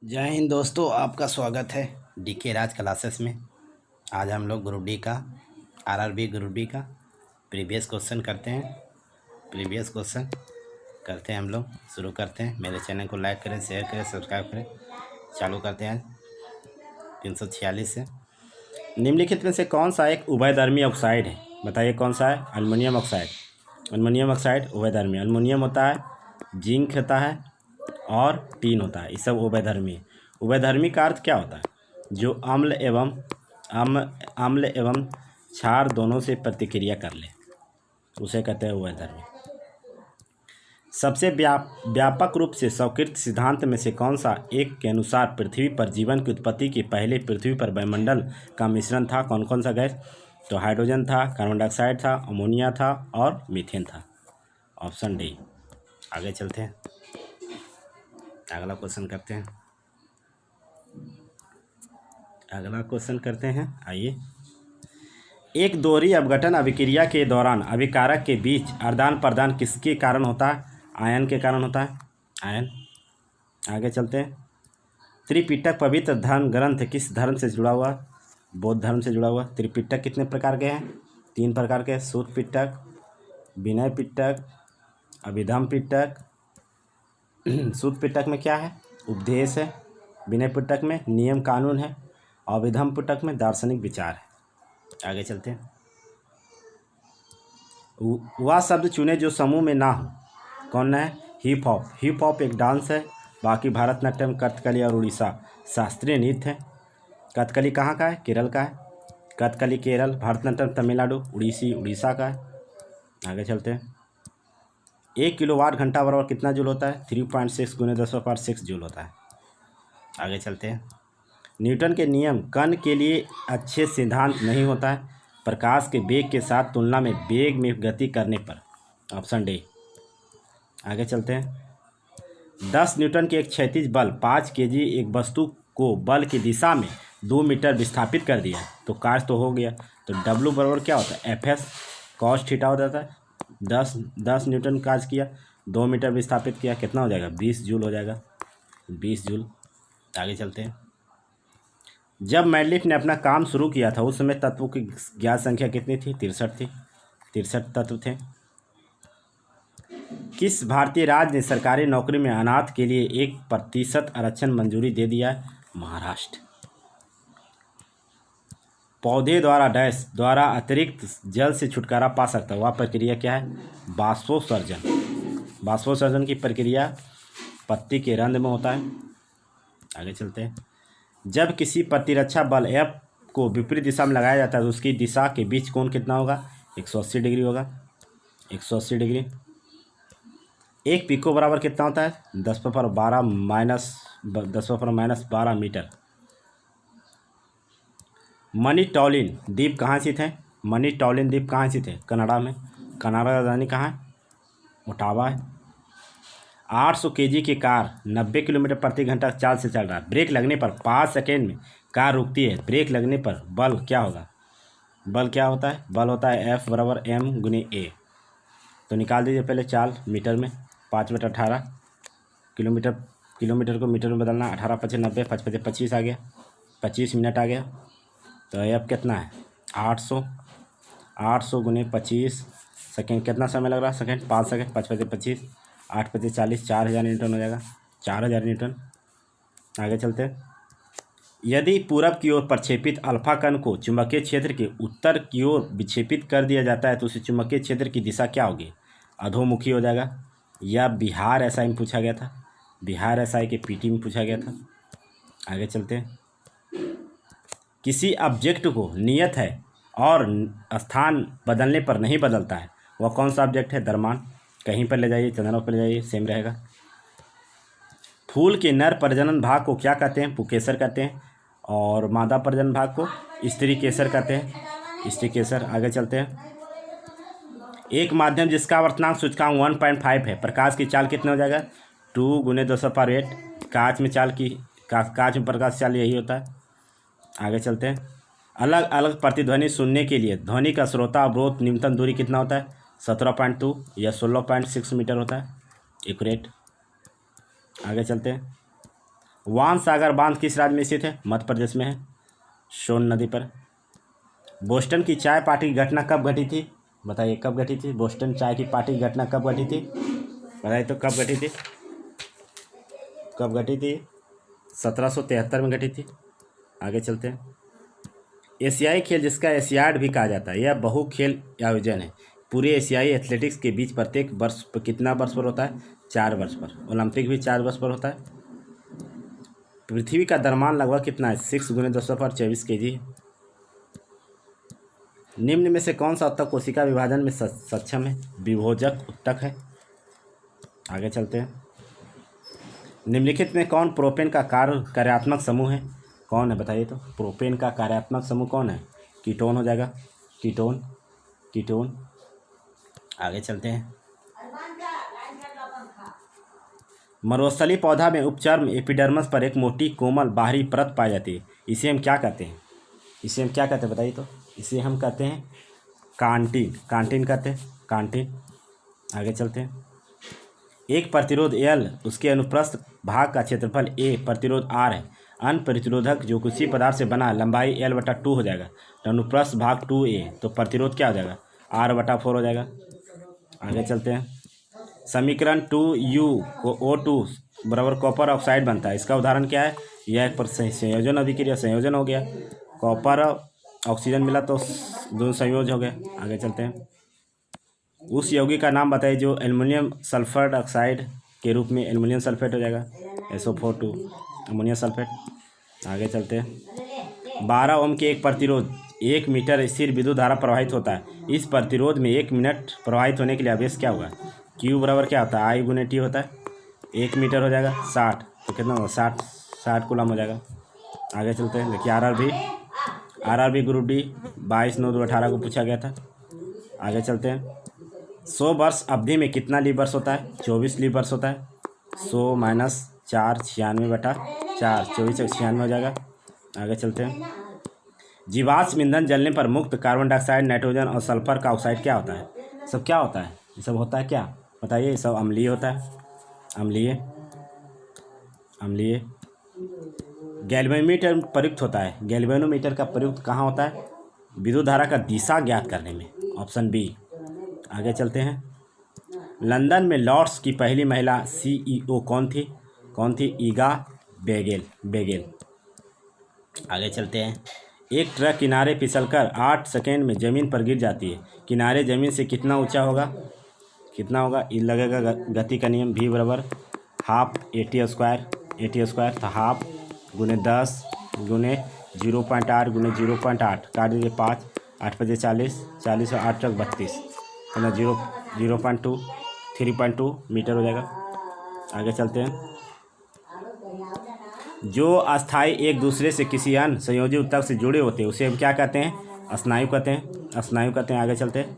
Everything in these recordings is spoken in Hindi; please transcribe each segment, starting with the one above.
जय हिंद दोस्तों, आपका स्वागत है डीके राज क्लासेस में। आज हम लोग ग्रुप डी का आरआरबी ग्रुप डी का प्रीवियस क्वेश्चन करते हैं। हम लोग शुरू करते हैं। मेरे चैनल को लाइक करें, शेयर करें, सब्सक्राइब करें। चालू करते हैं 346 से। निम्नलिखित में से कौन सा एक उभयधर्मी ऑक्साइड है? बताइए कौन सा है? Aluminium oxide. अल्युमिनियम ऑक्साइड उभयधर्मी। अल्युमिनियम होता है, जिंक होता है और टीन होता है। ये सब उभयधर्मी है। उभयधर्मी का अर्थ क्या होता है? जो अम्ल एवं क्षार दोनों से प्रतिक्रिया कर ले, उसे कहते हैं उभयधर्मी। सबसे व्यापक रूप से स्वीकृत सिद्धांत में से कौन सा एक के अनुसार पृथ्वी पर जीवन की उत्पत्ति के पहले पृथ्वी पर वायुमंडल का मिश्रण था? कौन कौन सा गैस? तो हाइड्रोजन था, कार्बन डाइऑक्साइड था, अमोनिया था और मीथेन था। Option D. आगे चलते हैं, अगला क्वेश्चन करते हैं। आइए। एक दोहरी अपघटन अभिक्रिया के दौरान अभिकारक के बीच आदान प्रदान किसके कारण होता है? आयन के कारण होता है, आयन। आगे चलते हैं। त्रिपिटक पवित्र धर्म ग्रंथ किस धर्म से जुड़ा हुआ? बौद्ध धर्म से जुड़ा हुआ। त्रिपिटक कितने प्रकार के हैं? 3 प्रकार के। सूत पिटक, विनय पिटक, अभिधम पिटक। सूत पिटक में क्या है? उपदेश है। विनय पिटक में नियम कानून है। और अभिधम पिटक में दार्शनिक विचार है। आगे चलते हैं। वह शब्द चुने जो समूह में ना हो। कौन है? Hip hop. हिप हॉप एक डांस है। बाकी भारतनाट्यम, कथकली और उड़ीसा शास्त्रीय नृत्य है। कथकली कहाँ का है? केरल का है। कथकली केरल, भारतनाट्यम तमिलनाडु, उड़ीसी उड़ीसा का है। आगे चलते हैं। 1 किलोवाट घंटा बराबर कितना जूल होता है? 3.6 × 10⁻6 जूल होता है। आगे चलते हैं। न्यूटन के नियम कण के लिए अच्छे सिद्धांत नहीं होता है प्रकाश के वेग के साथ तुलना में वेग में गति करने पर। Option D. आगे चलते हैं। 10 न्यूटन के एक क्षैतिज बल 5 केजी एक वस्तु को बल की दिशा में 2 मीटर विस्थापित कर दिया तो कार्य तो हो गया। तो डब्ल्यू बराबर क्या होता है? FS cos थीटा हो जाता है। 10 न्यूटन कार्य किया, 2 मीटर विस्थापित किया, कितना हो जाएगा? 20 जूल हो जाएगा, 20 जूल। आगे चलते हैं। जब मैडलिफ ने अपना काम शुरू किया था उस समय तत्वों की ज्ञात संख्या कितनी थी? 63 थी। 63 तत्व थे। किस भारतीय राज्य ने सरकारी नौकरी में अनाथ के लिए 1% आरक्षण मंजूरी दे दिया है? महाराष्ट्र। पौधे द्वारा डैश द्वारा अतिरिक्त जल से छुटकारा पा सकता है, वह प्रक्रिया क्या है? बाष्पोत्सर्जन। बाष्पोत्सर्जन की प्रक्रिया पत्ती के रंध्र में होता है। आगे चलते हैं। जब किसी प्रतिरक्षा बल F को विपरीत दिशा में लगाया जाता है तो उसकी दिशा के बीच कोण कितना होगा? 180 डिग्री होगा, 180 डिग्री। 1 पिको बराबर कितना होता है? 10⁻12 मीटर। मणिटॉलिन द्वीप कहाँ स्थित है? मणिटॉलिन द्वीप कहाँ स्थित है? कनाडा में। कनाडा का राजधानी कहाँ है? ओटावा है। 800 केजी की कार 90 किलोमीटर प्रति घंटा चाल से चल रहा है। ब्रेक लगने पर 5 सेकेंड में कार रुकती है। ब्रेक लगने पर बल क्या होगा? बल क्या होता है? बल होता है F बराबर M × A। तो निकाल दीजिए पहले चाल मीटर में। 5 बटा 18 किलोमीटर, किलोमीटर को मीटर में बदलना। 18 × 5 = 90, 5 × 25 आ गया, 25 मिनट आ गया। तो F कितना है? 800 × 25 सेकेंड। कितना समय लग रहा है? Second 5 second. 5 × 25, 8 × 40, 4000 न्यूटन हो जाएगा, 4000 न्यूटन। आगे चलते हैं। यदि पूरब की ओर प्रक्षेपित अल्फा कण को चुंबकीय क्षेत्र के उत्तर की ओर विक्षेपित कर दिया जाता है तो उस चुंबकीय क्षेत्र की दिशा क्या होगी? अधोमुखी हो जाएगा। यह बिहार SI में पूछा गया था, बिहार SI के PT में पूछा गया था। आगे चलते हैं। किसी ऑब्जेक्ट को नियत है और स्थान बदलने पर नहीं बदलता है, वह कौन सा ऑब्जेक्ट है? द्रव्यमान। कहीं पर ले जाइए, चंद्रमा पर ले जाइए, सेम रहेगा। फूल के नर प्रजनन भाग को क्या कहते हैं? पुकेसर कहते हैं। और मादा प्रजनन भाग को स्त्री केसर कहते हैं, स्त्री केसर। आगे चलते हैं। एक माध्यम जिसका वर्तनांक सूचकांक 1.5 है, प्रकाश की चाल कितना हो जाएगा? 2 × 10⁸। कांच में चाल की कांच में प्रकाश चाल यही होता है। आगे चलते हैं। अलग अलग प्रतिध्वनि सुनने के लिए ध्वनि का श्रोता अवरोध न्यूनतम दूरी कितना होता है? 17.2 या 16.6 मीटर होता है, एक्यूरेट। आगे चलते हैं। वान सागर बांध किस राज्य में स्थित है? मध्य प्रदेश में है, सोन नदी पर। बोस्टन की चाय पार्टी की घटना कब घटी थी? बताइए कब घटी थी? बोस्टन चाय की पार्टी की घटना कब घटी थी? बताइए तो कब घटी थी? कब घटी थी? 1773 में घटी थी। आगे चलते हैं। एशियाई खेल जिसका एशियाड भी कहा जाता है, यह बहु खेल आयोजन है। पूरे एशियाई एथलेटिक्स के बीच प्रत्येक वर्ष पर कितना वर्ष पर होता है? 4 वर्ष पर। ओलंपिक भी 4 वर्ष पर होता है। पृथ्वी का द्रव्यमान लगभग कितना है? 6 × 10⁻24 kg। निम्न में से कौन सा ऊतक कोशिका विभाजन में सक्षम है? विभोजक ऊतक है। आगे चलते हैं। निम्नलिखित में कौन प्रोपेन का कार्यात्मक समूह है? कौन है बताइए तो? प्रोपेन का कार्यात्मक समूह कौन है? कीटोन हो जाएगा, कीटोन। आगे चलते हैं। मरुस्थलीय पौधा में उपचर्म एपिडर्मिस पर एक मोटी कोमल बाहरी परत पाई जाती है। इसे हम क्या कहते हैं? बताइए तो? इसे हम कहते हैं कांटिन कहते हैं, कांटिन। आगे चलते हैं। एक प्रतिरोध L, उसके अनुप्रस्थ भाग का क्षेत्रफल A, प्रतिरोध R है। अन्य प्रतिरोधक जो किसी पदार्थ से बना लंबाई L/2 हो जाएगा, तो अनुप्रस्थ भाग 2A, तो प्रतिरोध क्या हो जाएगा? R/4 हो जाएगा। आगे चलते हैं। समीकरण 2U को O2 बराबर कॉपर ऑक्साइड बनता है, इसका उदाहरण क्या है? यह एक संयोजन अभिक्रिया, संयोजन हो गया। कॉपर ऑक्सीजन मिला तो दोनों संयोज हो गए। आगे चलते हैं। उस यौगिक का नाम बताइए जो एल्युमिनियम सल्फर ऑक्साइड के रूप में एल्युमिनियम सल्फेट हो जाएगा, SO4 अमोनियम सल्फेट। आगे चलते हैं। 12 ओम के एक प्रतिरोध 1 मीटर स्थिर विद्युत धारा प्रवाहित होता है। इस प्रतिरोध में 1 मिनट प्रवाहित होने के लिए आवेश क्या होगा? Q बराबर क्या होता है? I × T होता है। 1 मीटर हो जाएगा 60, तो कितना होगा? 60 कूलम हो जाएगा। आगे चलते हैं। देखिए RRB ग्रुप D 22/9/2018 को पूछा गया था। आगे चलते हैं। 100 वर्ष अवधि में कितना लीप वर्ष होता है? 24 लीप वर्ष होता है। 100 - 4 96/4, 24×96 हो जाएगा। आगे चलते हैं। जीवाश्म ईंधन जलने पर मुक्त कार्बन डाइऑक्साइड, नाइट्रोजन और सल्फर का ऑक्साइड क्या होता है? सब क्या होता है? ये सब होता है क्या? बताइए। ये सब अम्लीय होता है, अम्लीय। गैल्वेनोमीटर प्रयुक्त होता है। गैल्वेनोमीटर का प्रयुक्त कहाँ होता है? विद्युत धारा का दिशा ज्ञात करने में, ऑप्शन बी। आगे चलते हैं। लंदन में लॉर्ड्स की पहली महिला CEO कौन थी? ईगा बेगेल। आगे चलते हैं। एक ट्रक किनारे फिसलकर 8 सेकेंड में ज़मीन पर गिर जाती है। किनारे ज़मीन से कितना ऊंचा होगा? ये लगेगा गति का नियम, V बराबर हाफ AT²। था हाफ × 10 × 0.8 × 0.8, काट दीजिए 5, 8 × 5 = 40, 40 और 8 × 32, 0.2 3.2 मीटर हो जाएगा। आगे चलते हैं। जो अस्थाई एक दूसरे से किसी अन्य संयोजी ऊतक से जुड़े होते हैं उसे हम क्या कहते हैं? स्नायु कहते हैं। आगे चलते हैं।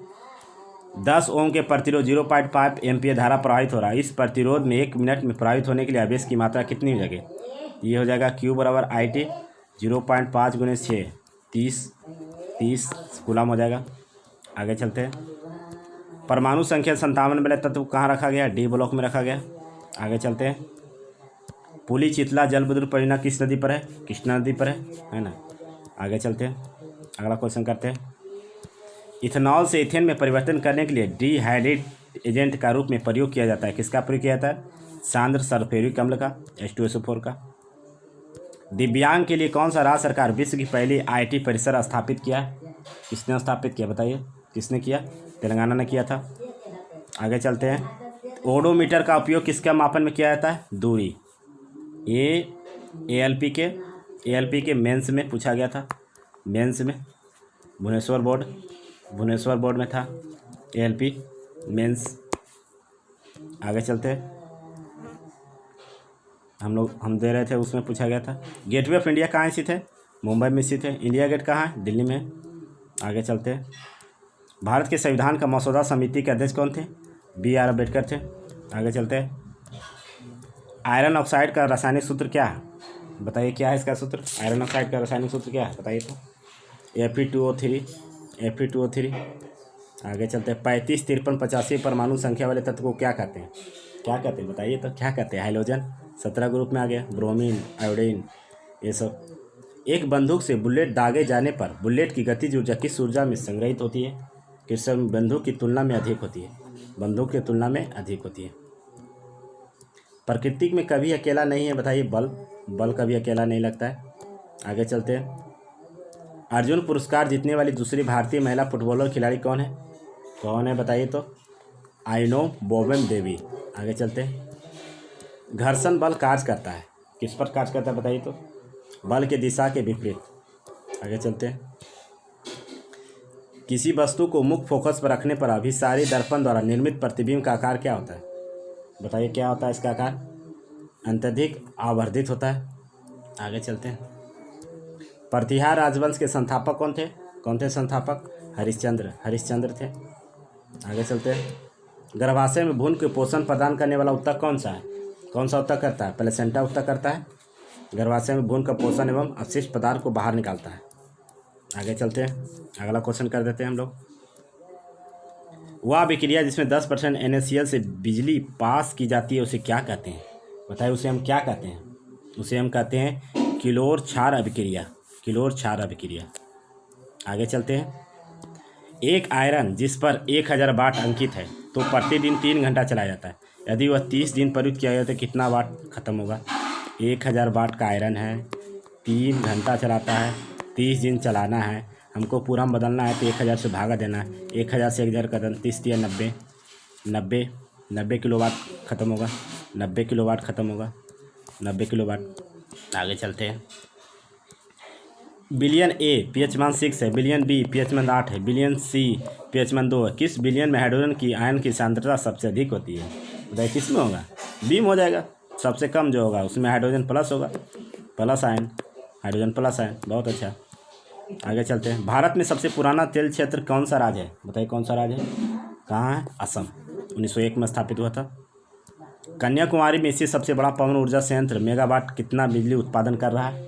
10 ओम के प्रतिरोध 0.5 एम्पीयर धारा प्रवाहित हो रहा है। इस प्रतिरोध में 1 मिनट में प्रवाहित होने के लिए आवेश की मात्रा कितनी हो जाएगी? ये हो जाएगा Q बराबर IT 0.5 × 6 30 कूलम हो जाएगा। आगे चलते हैं। परमाणु संख्या 57 वाले तत्व कहाँ रखा गया? D ब्लॉक में रखा गया। आगे चलते हैं। पुली चितला जलविद्युत परियोजना किस नदी पर है? कृष्णा नदी पर है ना। आगे चलते हैं। अगला क्वेश्चन करते हैं। इथेनॉल से इथेन में परिवर्तन करने के लिए डिहाइड्रेट एजेंट का रूप में प्रयोग किया जाता है। किसका प्रयोग किया जाता है? सांद्र सल्फ्यूरिक अम्ल का, H2SO4 का। दिव्यांग के लिए कौन सा राज्य सरकार विश्व की पहली IT परिसर स्थापित किया? किसने स्थापित किया? बताइए किसने किया? तेलंगाना ने किया था। आगे चलते हैं। ओडोमीटर का उपयोग किसका मापन में किया जाता है? दूरी। ALP के मेंस में पूछा गया था, मेंस में भुवनेश्वर बोर्ड में था ALP मेंस। आगे चलते हैं। हम दे रहे थे, उसमें पूछा गया था। गेटवे ऑफ इंडिया कहाँ स्थित है? मुंबई में स्थित है। इंडिया गेट कहाँ है? दिल्ली में। आगे चलते हैं। भारत के संविधान का मसौदा समिति के अध्यक्ष कौन थे? BR अम्बेडकर थे। आगे चलते हैं। आयरन ऑक्साइड का रासायनिक सूत्र क्या है? बताइए क्या है इसका सूत्र? आयरन ऑक्साइड का रासायनिक सूत्र क्या है? बताइए तो। Fe2O3। आगे चलते हैं। 35 53 85 परमाणु संख्या वाले तत्व को क्या कहते हैं? बताइए तो क्या कहते हैं? हाइड्रोजन। 17 ग्रुप में आ गया, ब्रोमीन, आयोडीन, ये सब। एक बंदूक से बुलेट दागे जाने पर बुलेट की गतिज ऊर्जा किस ऊर्जा में संग्रहित होती है? किस बंदूक की तुलना में अधिक होती है? बंदूक की तुलना में अधिक होती है। प्रकृति में कभी अकेला नहीं है, बताइए। बल कभी अकेला नहीं लगता है। आगे चलते हैं। अर्जुन पुरस्कार जीतने वाली दूसरी भारतीय महिला फुटबॉलर खिलाड़ी कौन है? कौन है बताइए तो। आइनो बोबेम देवी। आगे चलते हैं। घर्षण बल कार्य करता है, किस पर कार्य करता है बताइए तो। बल के दिशा के विपरीत। आगे चलते हैं। किसी वस्तु को मुख्य फोकस पर रखने पर अभिसारी दर्पण द्वारा निर्मित प्रतिबिंब का आकार क्या होता है? बताइए क्या होता है इसका आकार? अत्यधिक आवर्धित होता है। आगे चलते हैं। प्रतिहार राजवंश के संस्थापक कौन थे संस्थापक? हरिश्चंद्र थे। आगे चलते हैं। गर्भाशय में भ्रूण के पोषण प्रदान करने वाला ऊतक कौन सा है? कौन सा ऊतक करता है? प्लेसेंटा ऊतक करता है। गर्भाशय में भ्रूण का पोषण एवं अपशिष्ट पदार्थ को बाहर निकालता है। आगे चलते हैं। अगला क्वेश्चन कर देते हैं हम लोग। वह अभिक्रिया जिसमें 10% NaCl से बिजली पास की जाती है उसे क्या कहते हैं? बताइए उसे हम क्या कहते हैं? उसे हम कहते हैं किलोर क्षार अभिक्रिया। आगे चलते हैं। एक आयरन जिस पर 1000 वाट अंकित है तो प्रतिदिन 3 घंटा चलाया जाता है। यदि वह 30 दिन प्रयुक्त किया जाए तो कितना वाट खत्म होगा? 1000 वाट का आयरन है, 3 घंटा चलाता है, 30 दिन चलाना है, हमको पूरा बदलना है तो 1000 से भागा देना है। 1000 से 1000 का 30 दिया 90 किलोवाट खत्म होगा। 90 किलोवाट खत्म होगा। 90 किलोवाट। आगे चलते हैं। बिलियन ए pH मान 6 है, बिलियन बी pH मान 8 है, बिलियन सी pH मान 2 है। किस बिलियन में हाइड्रोजन की आयन की सांद्रता सबसे अधिक होती है? बताइए किस में होगा? बी में हो जाएगा। सबसे कम जो होगा उसमें हाइड्रोजन प्लस होगा, plus ion, hydrogen plus ion. बहुत अच्छा। आगे चलते हैं। भारत में सबसे पुराना तेल क्षेत्र कौन सा राज्य है? बताइए कौन सा राज्य है? कहाँ है? असम। 1901 में स्थापित हुआ था। कन्याकुमारी में स्थित सबसे बड़ा पवन ऊर्जा संयंत्र मेगावाट कितना बिजली उत्पादन कर रहा है?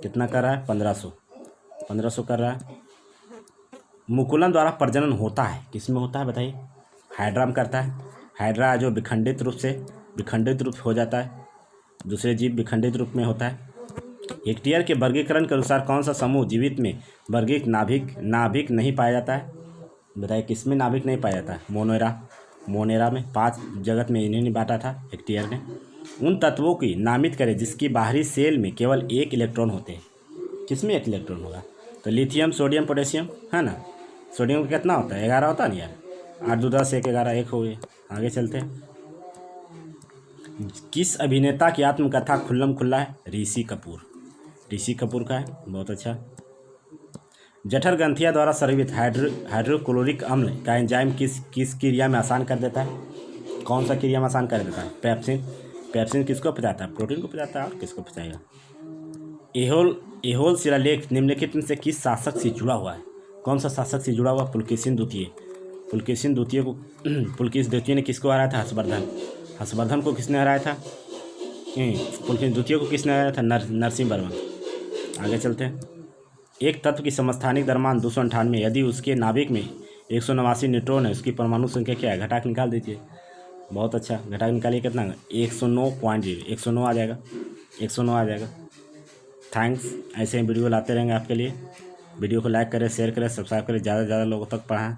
कितना कर रहा है? 1500 कर रहा है। मुकुलन द्वारा प्रजनन होता है, किस में होता है बताइए? हाइड्रा में करता है। हाइड्रा जो विखंडित रूप हो जाता है, दूसरे जीव विखंडित रूप में होता है। हेक्टेयर के वर्गीकरण के अनुसार कौन सा समूह जीवित में वर्गीकृत नाभिक नहीं पाया जाता है? बताइए किस में नाभिक नहीं पाया जाता है? मोनेरा में। 5 जगत में इन्हें बांटा था हेक्टेयर ने। उन तत्वों की नामित करें जिसकी बाहरी सेल में केवल 1 इलेक्ट्रॉन होते हैं। किस में 1 इलेक्ट्रॉन होगा? तो लिथियम, सोडियम, पोटेशियम है ना। सोडियम का कितना होता है? 11 होता है ना यार। 8 2 10 1 11 1 हो गए। आगे चलते हैं। किस अभिनेता की आत्मकथा खुल्लम खुल्ला है? ऋषि कपूर का है। बहुत अच्छा। जठर ग्रंथिया द्वारा स्रावित हाइड्रोक्लोरिक अम्ल का एंजाइम किस क्रिया में आसान कर देता है? कौन सा क्रिया में आसान कर देता है? पेप्सिन किसको पचाता है? प्रोटीन को पचाता है। और किसको पचाएगा? एहोल शिलालेख निम्नलिखित में से किस शासक से जुड़ा हुआ है? कौन सा शासक से जुड़ा हुआ? पुलकेशिन द्वितीय ने किसको हराया था? हर्षवर्धन को किसने हराया था? पुलकेशिन द्वितीय को किसने हराया था? नरसिंह वर्मा। आगे चलते हैं। एक तत्व की समस्थानिक द्रव्यमान 298, यदि उसके नाभिक में 189 न्यूट्रॉन है, उसकी परमाणु संख्या क्या है? घटा के निकाल दीजिए। बहुत अच्छा। घटा के निकालिए कितना? 109.0 109 आ जाएगा। 109 आ जाएगा। थैंक्स। ऐसे ही वीडियो लाते रहेंगे आपके लिए। वीडियो को लाइक करें, शेयर करें, सब्सक्राइब करें, ज़्यादा से ज़्यादा लोगों तक पढ़ाएं।